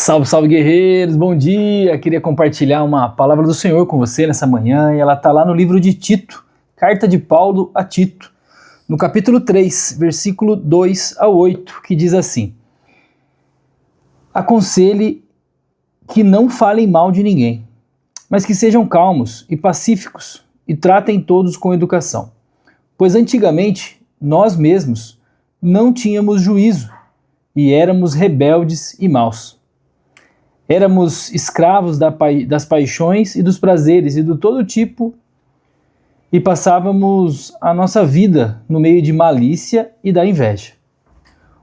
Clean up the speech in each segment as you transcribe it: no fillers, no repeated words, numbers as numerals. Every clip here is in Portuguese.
Salve, salve guerreiros, bom dia! Queria compartilhar uma palavra do Senhor com você nessa manhã e ela está lá no livro de Tito, carta de Paulo a Tito, no capítulo 3, versículo 2 a 8, que diz assim: Aconselhe que não falem mal de ninguém, mas que sejam calmos e pacíficos e tratem todos com educação. Pois antigamente nós mesmos não tínhamos juízo e éramos rebeldes e maus. Éramos escravos das paixões e dos prazeres e de todo tipo, e passávamos a nossa vida no meio de malícia e da inveja.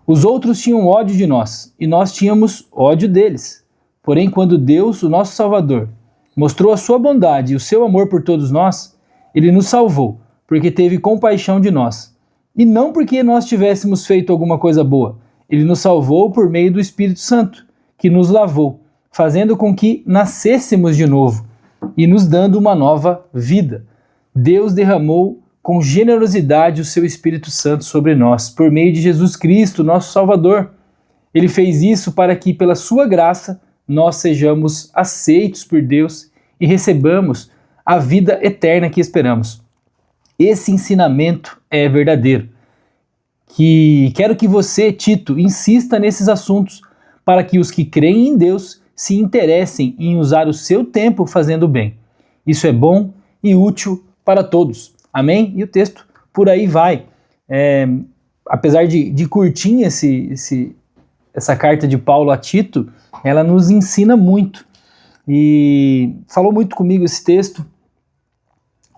Os outros tinham ódio de nós, e nós tínhamos ódio deles. Porém, quando Deus, o nosso Salvador, mostrou a sua bondade e o seu amor por todos nós, Ele nos salvou, porque teve compaixão de nós. E não porque nós tivéssemos feito alguma coisa boa. Ele nos salvou por meio do Espírito Santo, que nos lavou, fazendo com que nascêssemos de novo e nos dando uma nova vida. Deus derramou com generosidade o seu Espírito Santo sobre nós, por meio de Jesus Cristo, nosso Salvador. Ele fez isso para que, pela sua graça, nós sejamos aceitos por Deus e recebamos a vida eterna que esperamos. Esse ensinamento é verdadeiro. Quero que você, Tito, insista nesses assuntos para que os que creem em Deus se interessem em usar o seu tempo fazendo o bem. Isso é bom e útil para todos. Amém? E o texto por aí vai. Apesar de curtinha essa carta de Paulo a Tito, ela nos ensina muito. E falou muito comigo esse texto,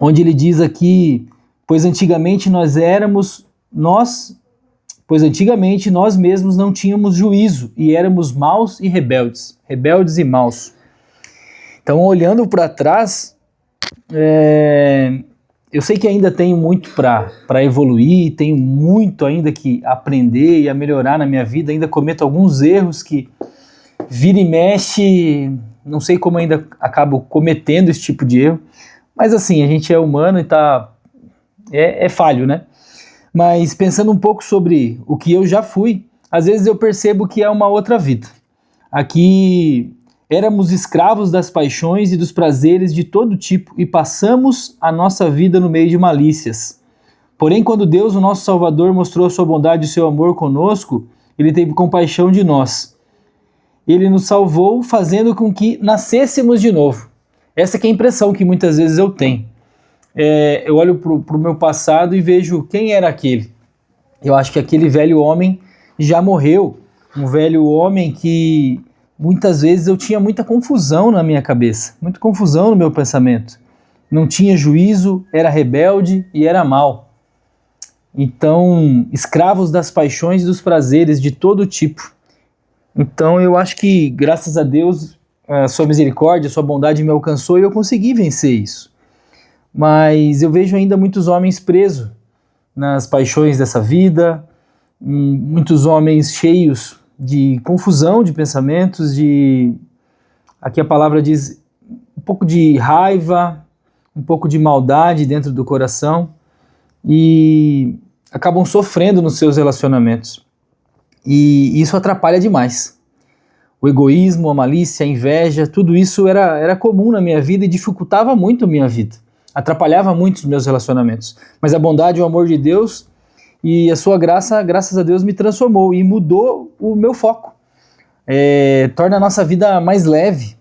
onde ele diz aqui, pois antigamente nós mesmos não tínhamos juízo e éramos maus e rebeldes e maus. Então, olhando para trás, eu sei que ainda tenho muito para evoluir, tenho muito ainda que aprender e a melhorar na minha vida, ainda cometo alguns erros que vira e mexe, não sei como ainda acabo cometendo esse tipo de erro, mas assim, a gente é humano e é falho, né? Mas pensando um pouco sobre o que eu já fui, às vezes eu percebo que é uma outra vida. Aqui éramos escravos das paixões e dos prazeres de todo tipo e passamos a nossa vida no meio de malícias. Porém, quando Deus, o nosso Salvador, mostrou a sua bondade e o seu amor conosco, Ele teve compaixão de nós. Ele nos salvou, fazendo com que nascêssemos de novo. Essa que é a impressão que muitas vezes eu tenho. Eu olho para o meu passado e vejo quem era aquele. Eu acho que aquele velho homem já morreu. Um velho homem que muitas vezes eu tinha muita confusão na minha cabeça, muita confusão no meu pensamento. Não tinha juízo, era rebelde e era mau. Então, escravos das paixões e dos prazeres de todo tipo. Então eu acho que, graças a Deus, a sua misericórdia, a sua bondade me alcançou e eu consegui vencer isso. Mas eu vejo ainda muitos homens presos nas paixões dessa vida, muitos homens cheios de confusão de pensamentos, aqui a palavra diz um pouco de raiva, um pouco de maldade dentro do coração e acabam sofrendo nos seus relacionamentos. E isso atrapalha demais. O egoísmo, a malícia, a inveja, tudo isso era comum na minha vida e dificultava muito a minha vida. Atrapalhava muito os meus relacionamentos. Mas a bondade e o amor de Deus e a sua graça, graças a Deus, me transformou e mudou o meu foco. Torna a nossa vida mais leve.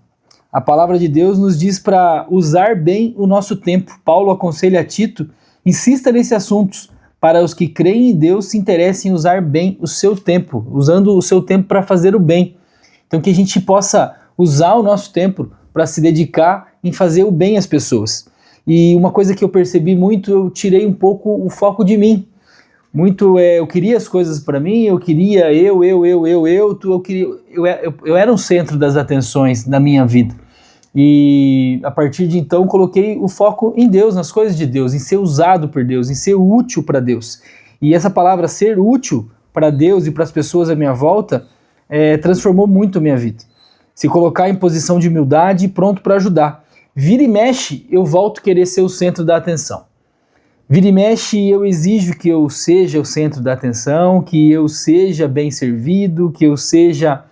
A palavra de Deus nos diz para usar bem o nosso tempo. Paulo aconselha a Tito, insista nesses assuntos, para os que creem em Deus se interessem em usar bem o seu tempo, usando o seu tempo para fazer o bem. Então que a gente possa usar o nosso tempo para se dedicar em fazer o bem às pessoas. E uma coisa que eu percebi muito, eu tirei um pouco o foco de mim. Eu queria as coisas para mim, eu era o centro das atenções da minha vida. E a partir de então coloquei o foco em Deus, nas coisas de Deus, em ser usado por Deus, em ser útil para Deus. E essa palavra ser útil para Deus e para as pessoas à minha volta transformou muito a minha vida. Se colocar em posição de humildade e pronto para ajudar. Vira e mexe, eu volto a querer ser o centro da atenção. Vira e mexe, eu exijo que eu seja o centro da atenção, que eu seja bem servido, que eu seja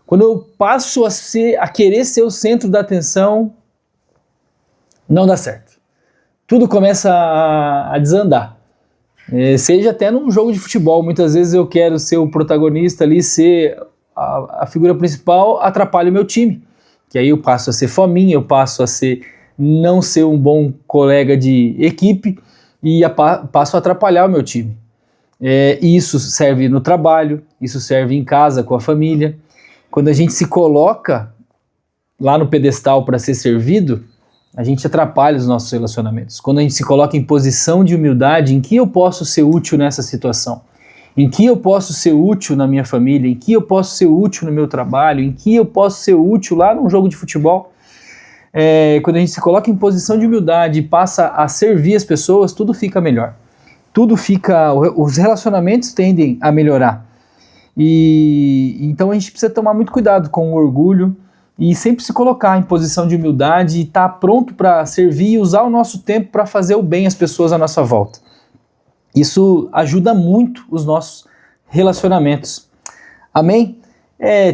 quando eu passo a querer ser o centro da atenção, não dá certo. Tudo começa a desandar. Seja até num jogo de futebol, muitas vezes eu quero ser o protagonista ali, ser a figura principal, atrapalha o meu time. Que aí eu passo a ser fominha, eu passo a não ser um bom colega de equipe e passo a atrapalhar o meu time. Isso serve no trabalho, isso serve em casa com a família. Quando a gente se coloca lá no pedestal para ser servido, a gente atrapalha os nossos relacionamentos. Quando a gente se coloca em posição de humildade, em que eu posso ser útil nessa situação? Em que eu posso ser útil na minha família? Em que eu posso ser útil no meu trabalho? Em que eu posso ser útil lá num jogo de futebol? Quando a gente se coloca em posição de humildade e passa a servir as pessoas, tudo fica melhor. Os relacionamentos tendem a melhorar. Então a gente precisa tomar muito cuidado com o orgulho e sempre se colocar em posição de humildade e estar pronto para servir e usar o nosso tempo para fazer o bem às pessoas à nossa volta. Isso ajuda muito os nossos relacionamentos. Amém?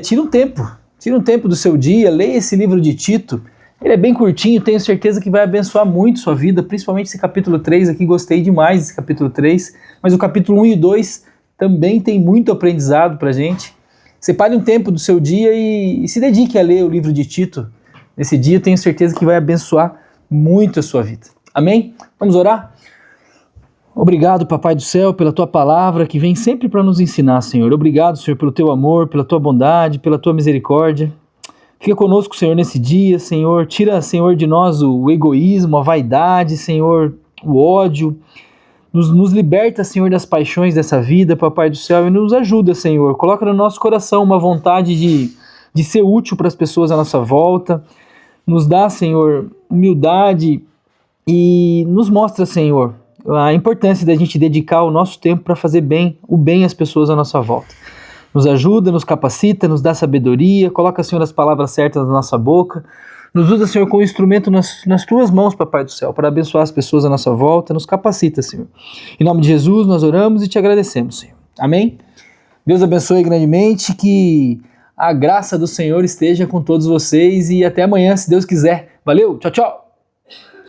Tira um tempo do seu dia, leia esse livro de Tito. Ele é bem curtinho, tenho certeza que vai abençoar muito sua vida, principalmente esse capítulo 3 aqui, gostei demais desse capítulo 3, mas o capítulo 1 e 2 também tem muito aprendizado pra gente. Separe um tempo do seu dia e se dedique a ler o livro de Tito. Nesse dia eu tenho certeza que vai abençoar muito a sua vida. Amém? Vamos orar? Obrigado, Papai do Céu, pela Tua palavra que vem sempre para nos ensinar, Senhor. Obrigado, Senhor, pelo Teu amor, pela Tua bondade, pela Tua misericórdia. Fica conosco, Senhor, nesse dia, Senhor. Tira, Senhor, de nós o egoísmo, a vaidade, Senhor, o ódio. Nos liberta, Senhor, das paixões dessa vida, Papai do Céu, e nos ajuda, Senhor. Coloca no nosso coração uma vontade de ser útil para as pessoas à nossa volta. Nos dá, Senhor, humildade e nos mostra, Senhor, a importância da gente dedicar o nosso tempo para fazer o bem às pessoas à nossa volta. Nos ajuda, nos capacita, nos dá sabedoria, coloca, Senhor, as palavras certas na nossa boca. Nos usa, Senhor, como instrumento nas Tuas mãos, Papai do Céu, para abençoar as pessoas à nossa volta. Nos capacita, Senhor. Em nome de Jesus, nós oramos e Te agradecemos, Senhor. Amém? Deus abençoe grandemente, que a graça do Senhor esteja com todos vocês e até amanhã, se Deus quiser. Valeu, tchau, tchau!